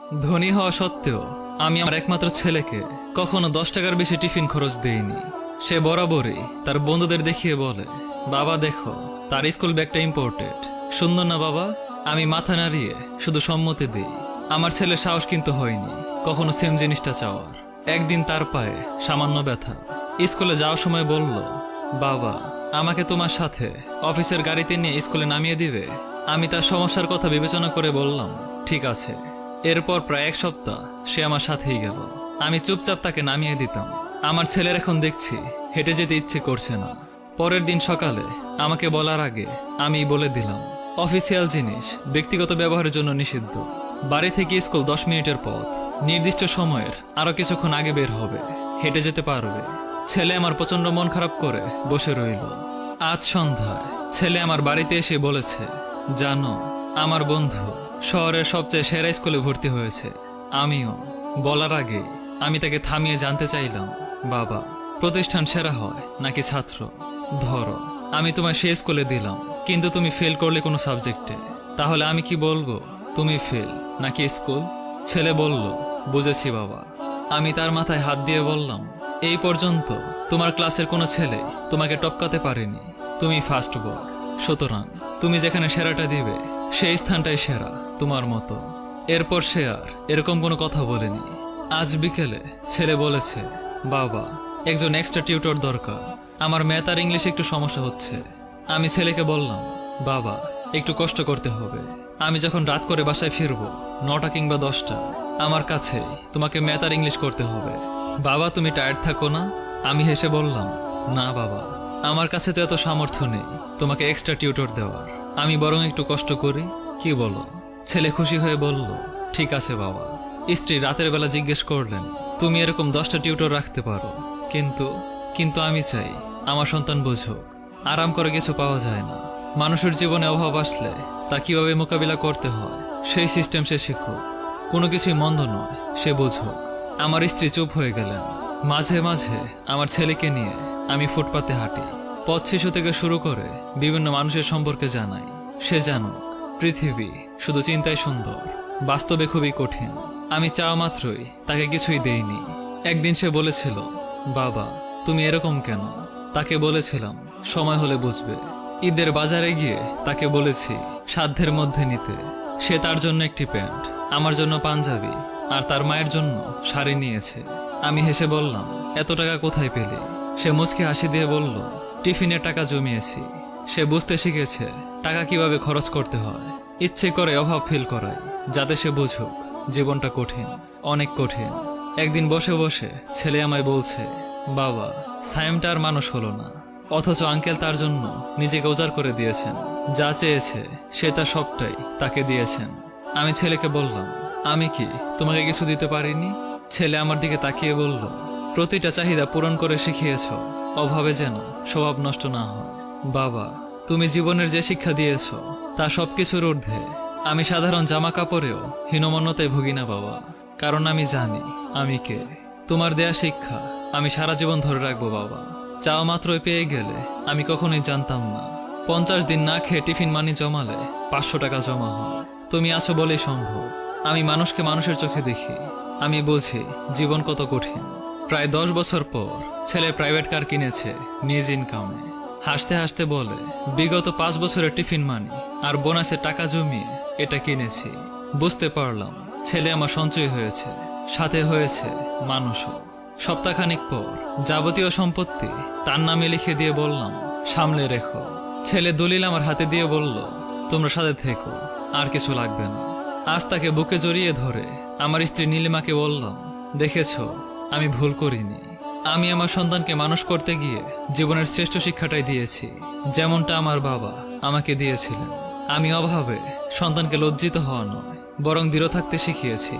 ধনী হওয়া সত্ত্বেও আমি আমার একমাত্র ছেলেকে কখনো 10 টাকার বেশি টিফিন খরচ দেইনি। সে বরাবরই তার বন্ধুদের দেখিয়ে বলে, বাবা দেখো, তার স্কুল ব্যাগটা ইম্পোর্টেড। সুন্দর না বাবা? আমি মাথা নাড়িয়ে শুধু সম্মতি দিই। আমার ছেলের সাহস কিন্তু হয়নি কখনো সেম জিনিসটা চাওয়ার। একদিন তার পায়ে সামান্য ব্যথা। স্কুলে যাওয়ার সময় বলল, বাবা আমাকে তোমার সাথে অফিসের গাড়িতে নিয়ে স্কুলে নামিয়ে দিবে? আমি তার সমস্যার কথা বিবেচনা করে বললাম, ঠিক আছে। এরপর প্রায় 1 সপ্তাহ সে আমার সাথেই গেল। আমি চুপচাপ তাকে নামিয়ে দিতাম। আমার ছেলের এখন দেখছি হেঁটে যেতে ইচ্ছে করছে না। পরের দিন সকালে আমাকে বলার আগে আমি বলে দিলাম, অফিসিয়াল জিনিস ব্যক্তিগত ব্যবহারের জন্য নিষিদ্ধ। বাড়ি থেকে স্কুল 10 মিনিটের পথ। নির্দিষ্ট সময়ের আরো কিছুক্ষণ আগে বের হবে, হেঁটে যেতে পারবে। ছেলে আমার প্রচন্ড মন খারাপ করে বসে রইল। আজ সন্ধ্যায় ছেলে আমার বাড়িতে এসে বলেছে, জানো আমার বন্ধু শহরের সবচেয়ে সেরা স্কুলে ভর্তি হয়েছে। আমিও। বলার আগে আমি তাকে থামিয়ে জানতে চাইলাম, বাবা প্রতিষ্ঠান সেরা হয় নাকি ছাত্র? ধরো আমি তোমায় সেই স্কুলে দিলাম, কিন্তু তুমি ফেল করলে কোনো সাবজেক্টে, তাহলে আমি কি বলবো তুমি ফেল নাকি স্কুল? ছেলে বলল, বুঝেছি বাবা। আমি তার মাথায় হাত দিয়ে বললাম, এই পর্যন্ত তোমার ক্লাসের কোনো ছেলে তোমাকে টপকাতে পারেনি। তুমি ফার্স্ট বয়, সুতরাং তুমি যেখানে সেরাটা দিবে সেই স্থানটাই সেরা তোমার মতো। এরপর সে আর এরকম কোনো কথা বলেনি। আজ বিকেলে ছেলে বলেছে, বাবা একজন এক্সট্রা টিউটর দরকার, আমার ম্যাথ আর ইংলিশ একটু সমস্যা হচ্ছে। আমি ছেলেকে বললাম, বাবা একটু কষ্ট করতে হবে। আমি যখন রাত করে বাসায় ফিরবো 9টা কিংবা 10টা, আমার কাছে তোমাকে ম্যাথ আর ইংলিশ করতে হবে। বাবা তুমি টায়ার্ড থাকো না? আমি হেসে বললাম, না বাবা, আমার কাছে তো এত সামর্থ্য নেই তোমাকে এক্সট্রা টিউটর দেওয়ার। আমি বরং একটু কষ্ট করি, কি বলো? ছেলে খুশি হয়ে বলল, ঠিক আছে বাবা। স্ত্রী রাতের বেলা জিজ্ঞেস করলেন, তুমি এরকম 10টা টিউটর রাখতে পারো, কিন্তু আমি চাই আমার সন্তান বুঝুক আরাম করে কিছু পাওয়া যায় না। মানুষের জীবনে অভাব আসলে তা কিভাবে মোকাবিলা করতে হয় সেই সিস্টেম সে শিখুক। কোনো কিছুই মন্দ নয়, সে বুঝুক। আমার স্ত্রী চুপ হয়ে গেলেন। মাঝে মাঝে আমার ছেলেকে নিয়ে আমি ফুটপাতে হাঁটি। পথ শিশু থেকে শুরু করে বিভিন্ন মানুষের সম্পর্কে জানাই। সে জানুক পৃথিবী শুধু চিন্তায় সুন্দর, বাস্তবে খুবই কঠিন। আমি চাওয়া মাত্রই তাকে কিছুই দেইনি। একদিন সে বলেছিল, বাবা তুমি এরকম কেন? তাকে বলেছিলাম সময় হলে বুঝবে। ঈদের বাজারে গিয়ে তাকে বলেছি সাধ্যের মধ্যে নিতে। সে তার জন্য একটি প্যান্ট, আমার জন্য পাঞ্জাবি আর তার মায়ের জন্য শাড়ি নিয়েছে। আমি হেসে বললাম, এত টাকা কোথায় পেলি? সে মুচকি হাসি দিয়ে বলল, টিফিনের টাকা জমিয়েছি। সে বুঝতে শিখেছে টাকা কিভাবে খরচ করতে হয়। ইচ্ছে করে অভাব ফিল করায়, যাতে সে বুঝুক জীবনটা কঠিন, অনেক কঠিন। একদিন বসে বসে ছেলে আমায় বলছে, বাবা সায়েমটা আর মানুষ হলো না, অথচ আঙ্কেল তার জন্য নিজেকে উজাড় করে দিয়েছেন। যা চেয়েছে সে তার সবটাই তাকে দিয়েছেন। আমি ছেলেকে বললাম, আমি কি তোমাকে কিছু দিতে পারিনি? ছেলে আমার দিকে তাকিয়ে বলল, প্রতিটা চাহিদা পূরণ করে শিখিয়েছ, অভাবে যেন স্বভাব নষ্ট না হয়। বাবা তুমি জীবনের যে শিক্ষা দিয়েছ তা সবকিছুর ঊর্ধ্বে। আমি সাধারণ জামা কাপড়েও হীনমন্যতায় ভুগি না বাবা, কারণ আমি জানি আমি কে। তোমার দেয়া শিক্ষা আমি সারা জীবন ধরে রাখবো বাবা। চাওয়া মাত্রই পেয়ে গেলে আমি কখনোই জানতাম না 50 দিন না খেয়ে টিফিন মানি জমালে 500 টাকা জমা হয়। তুমি আছো বলেই সম্ভব। আমি মানুষকে মানুষের চোখে দেখি, আমি বুঝি জীবন কত কঠিন। প্রায় 10 বছর পর ছেলে প্রাইভেট কার কিনেছে নিজ ইনকামে। হাসতে হাসতে বলে, বিগত 5 বছরের টিফিন মানি আর বোনাসে টাকা জমিয়ে এটা কিনেছি। বুঝতে পারলাম ছেলে আমার সঞ্চয় হয়েছে, সাথে হয়েছে মানুষও। সপ্তাহখানিক পর যাবতীয় সম্পত্তি তার নামে লিখে দিয়ে বললাম, সামলে রেখো। ছেলে দলিল আমার হাতে দিয়ে বলল, তোমরা সাথে থেকো, আর কিছু লাগবে না। আজ তাকে বুকে জড়িয়ে ধরে আমার স্ত্রী নীলিমাকে বললাম, দেখেছো আমি ভুল করিনি। আমি আমার সন্তানকে মানুষ করতে গিয়ে জীবনের শ্রেষ্ঠ শিক্ষাটাই দিয়েছি, যেমনটা আমার বাবা আমাকে দিয়েছিলেন। আমি অভাবে সন্তানকে লজ্জিত হওয়া নয়, বরং দৃঢ় থাকতে শিখিয়েছি।